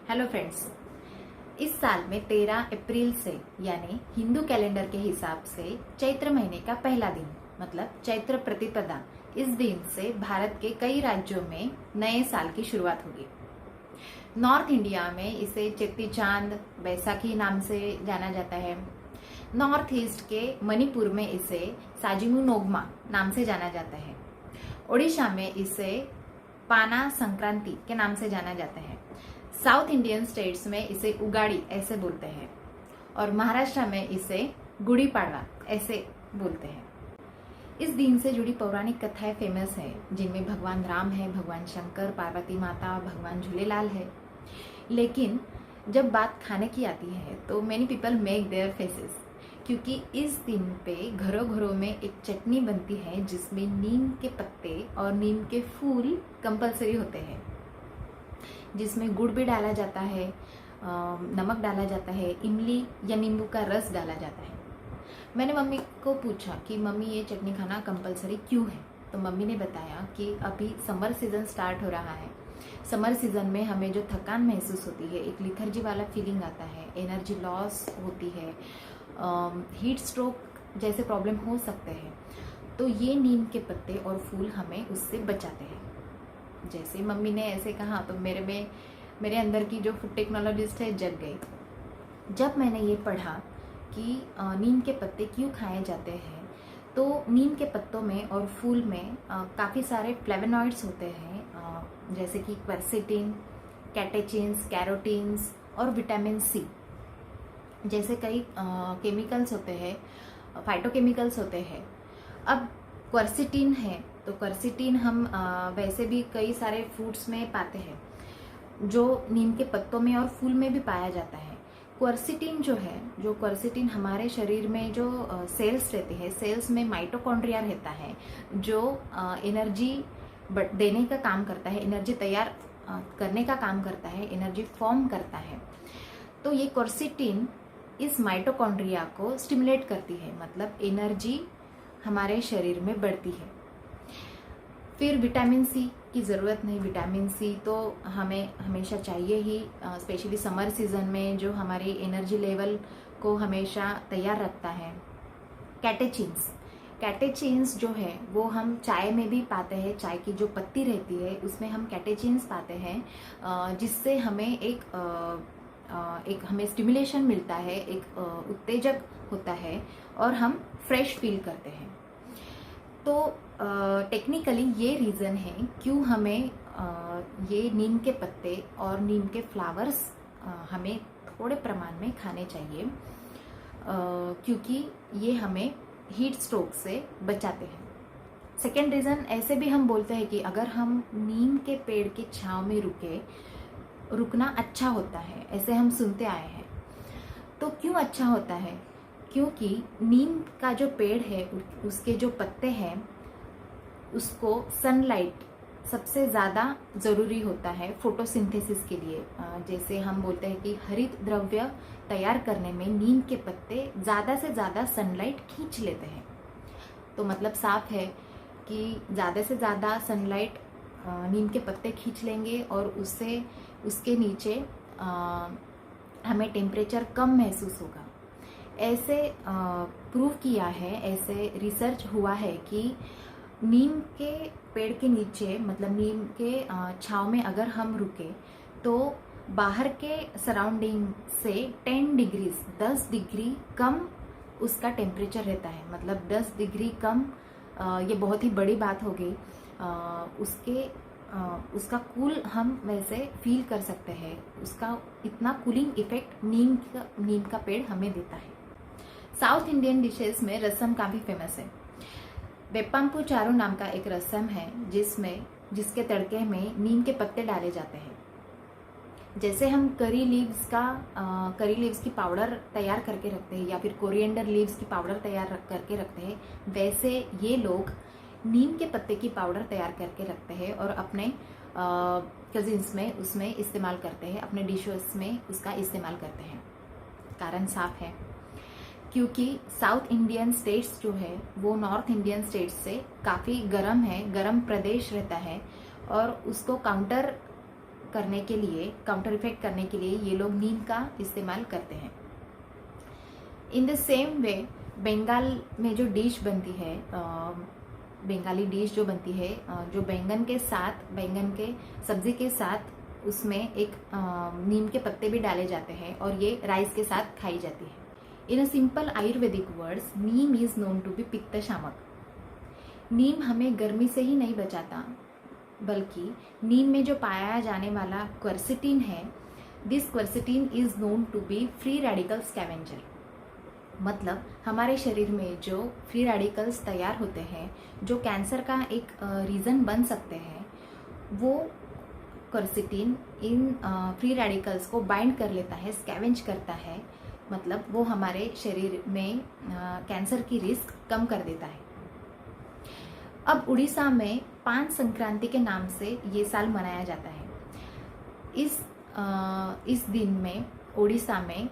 Hello friends. इस साल में 13 अप्रैल से यानी हिंदू कैलेंडर के हिसाब से चैत्र महीने का पहला दिन मतलब चैत्र प्रतिपदा, इस दिन से भारत के कई राज्यों में नए साल की शुरुआत होगी। नॉर्थ इंडिया में इसे चेती चांद बैसाखी नाम से जाना जाता है। नॉर्थ ईस्ट के मणिपुर में इसे साजिमू नोगमा नाम से जाना जाता है। ओडिशा में इसे पाना संक्रांति के नाम से जाना जाता है। साउथ इंडियन स्टेट्स में इसे उगाड़ी ऐसे बोलते हैं और महाराष्ट्र में इसे गुड़ी पाड़वा ऐसे बोलते हैं। इस दिन से जुड़ी पौराणिक कथाएं फेमस है, जिनमें भगवान राम है, भगवान शंकर, पार्वती माता, भगवान झूलेलाल है। लेकिन जब बात खाने की आती है तो many people make their faces, क्योंकि इस दिन पे घरों घरों में एक चटनी बनती है जिसमें नीम के पत्ते और नीम के फूल कंपलसरी होते हैं, जिसमें गुड़ भी डाला जाता है, नमक डाला जाता है, इमली या नींबू का रस डाला जाता है। मैंने मम्मी को पूछा कि मम्मी ये चटनी खाना कंपलसरी क्यों है, तो मम्मी ने बताया कि अभी समर सीज़न स्टार्ट हो रहा है। समर सीज़न में हमें जो थकान महसूस होती है, एक लिथर्जी वाला फीलिंग आता है, एनर्जी लॉस होती है, हीट स्ट्रोक जैसे प्रॉब्लम हो सकते हैं, तो ये नीम के पत्ते और फूल हमें उससे बचाते हैं। जैसे मम्मी ने ऐसे कहा तो मेरे अंदर की जो फूड टेक्नोलॉजिस्ट है जग गई। जब मैंने ये पढ़ा कि नीम के पत्ते क्यों खाए जाते हैं, तो नीम के पत्तों में और फूल में काफ़ी सारे फ्लेवोनॉइड्स होते हैं, जैसे कि क्वेरसेटिन, कैटेचिन्स, कैरोटीन्स और विटामिन सी जैसे कई केमिकल्स होते हैं, फाइटोकेमिकल्स होते हैं। अब क्वेरसेटिन है तो क्वेरसेटिन हम वैसे भी कई सारे फ्रूट्स में पाते हैं, जो नीम के पत्तों में और फूल में भी पाया जाता है। क्वेरसेटिन जो क्वेरसेटिन हमारे शरीर में जो सेल्स रहते हैं, सेल्स में माइटोकॉन्ड्रिया रहता है, जो एनर्जी देने का काम करता है, एनर्जी तैयार करने का काम करता है, एनर्जी फॉर्म करता है। तो ये क्वेरसेटिन इस माइटोकॉन्ड्रिया को स्टिमुलेट करती है, मतलब एनर्जी हमारे शरीर में बढ़ती है। फिर विटामिन सी की ज़रूरत नहीं, विटामिन सी तो हमें हमेशा चाहिए ही, स्पेशली समर सीज़न में जो हमारी एनर्जी लेवल को हमेशा तैयार रखता है। कैटेचिन्स जो है वो हम चाय में भी पाते हैं, चाय की जो पत्ती रहती है उसमें हम कैटेचिन्स पाते हैं, जिससे हमें एक हमें स्टिमुलेशन मिलता है, एक उत्तेजक होता है और हम फ्रेश फील करते हैं। तो टेक्निकली ये रीज़न है क्यों हमें ये नीम के पत्ते और नीम के फ्लावर्स हमें थोड़े प्रमाण में खाने चाहिए, क्योंकि ये हमें हीट स्ट्रोक से बचाते हैं। सेकेंड रीज़न ऐसे भी हम बोलते हैं कि अगर हम नीम के पेड़ की छांव में रुकना अच्छा होता है, ऐसे हम सुनते आए हैं। तो क्यों अच्छा होता है? क्योंकि नीम का जो पेड़ है उसके जो पत्ते हैं उसको सनलाइट सबसे ज़्यादा ज़रूरी होता है फोटोसिंथेसिस के लिए। जैसे हम बोलते हैं कि हरित द्रव्य तैयार करने में नीम के पत्ते ज़्यादा से ज़्यादा सनलाइट खींच लेते हैं। तो मतलब साफ है कि ज़्यादा से ज़्यादा सनलाइट नीम के पत्ते खींच लेंगे और उससे उसके नीचे हमें टेम्परेचर कम महसूस होगा। ऐसे प्रूव किया है, ऐसे रिसर्च हुआ है कि नीम के पेड़ के नीचे मतलब नीम के छांव में अगर हम रुके तो बाहर के सराउंडिंग से 10 डिग्री कम उसका टेम्परेचर रहता है, मतलब 10 डिग्री कम। ये बहुत ही बड़ी बात हो गई। उसका कूल हम वैसे फील कर सकते हैं, उसका इतना कूलिंग इफेक्ट नीम का पेड़ हमें देता है। साउथ इंडियन डिशेस में रसम काफ़ी फेमस है। वेप्पांपू चारू नाम का एक रसम है जिसके तड़के में नीम के पत्ते डाले जाते हैं। जैसे हम करी लीव्स की पाउडर तैयार करके रखते हैं या फिर कोरिएंडर लीव्स की पाउडर तैयार करके रखते हैं, वैसे ये लोग नीम के पत्ते की पाउडर तैयार करके रखते हैं और अपने कजिन्स में उसमें इस्तेमाल करते हैं, अपने डिशेस में उसका इस्तेमाल करते हैं। कारण साफ है, क्योंकि साउथ इंडियन स्टेट्स जो है वो नॉर्थ इंडियन स्टेट्स से काफ़ी गर्म है, गर्म प्रदेश रहता है और उसको काउंटर करने के लिए, काउंटर इफेक्ट करने के लिए ये लोग नीम का इस्तेमाल करते हैं। In the same way Bengal में जो डिश बनती है, बंगाली डिश जो बनती है, जो बैंगन के सब्जी के साथ उसमें एक नीम के पत्ते भी डाले जाते हैं और ये राइस के साथ खाई जाती है। In a simple Ayurvedic words, neem is known to be pitta shamak. नीम हमें गर्मी से ही नहीं बचाता, बल्कि नीम में जो पाया जाने वाला क्वर्सिटीन है, this quercetin is known to be free radical scavenger. मतलब हमारे शरीर में जो फ्री रेडिकल्स तैयार होते हैं, जो कैंसर का एक रीज़न बन सकते हैं, वो क्वर्सिटीन इन फ्री रेडिकल्स को बाइंड कर लेता है, स्कैवेंज करता है। मतलब वो हमारे शरीर में कैंसर की रिस्क कम कर देता है। अब उड़ीसा में पान संक्रांति के नाम से ये साल मनाया जाता है। इस दिन में उड़ीसा में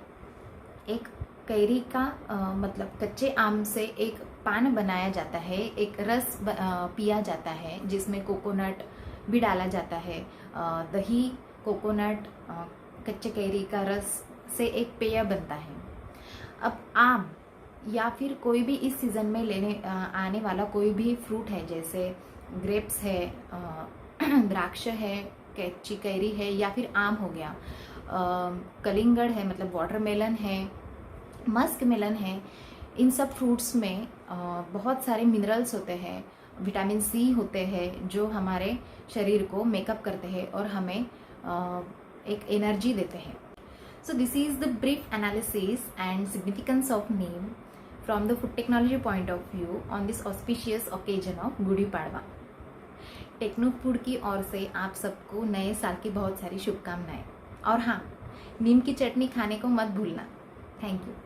एक कैरी का मतलब कच्चे आम से एक पान बनाया जाता है, एक रस पिया जाता है जिसमें कोकोनट भी डाला जाता है। दही, कोकोनट, कच्चे कैरी का रस से एक पेय बनता है। अब आम या फिर कोई भी इस सीज़न में लेने आने वाला कोई भी फ्रूट है, जैसे ग्रेप्स है, द्राक्ष है, कच्ची कैरी है, या फिर आम हो गया, कलिंगड़ है मतलब वाटरमेलन है, मस्क मेलन है। इन सब फ्रूट्स में बहुत सारे मिनरल्स होते हैं, विटामिन सी होते हैं, जो हमारे शरीर को मेकअप करते हैं और हमें एक एनर्जी देते हैं। So this is the brief analysis and significance of neem from the food technology point of view on this auspicious occasion of Gudi Padwa. Techno Food की ओर से आप सबको नए साल की बहुत सारी शुभकामनाएं। और हाँ, नीम की चटनी खाने को मत भूलना। Thank you.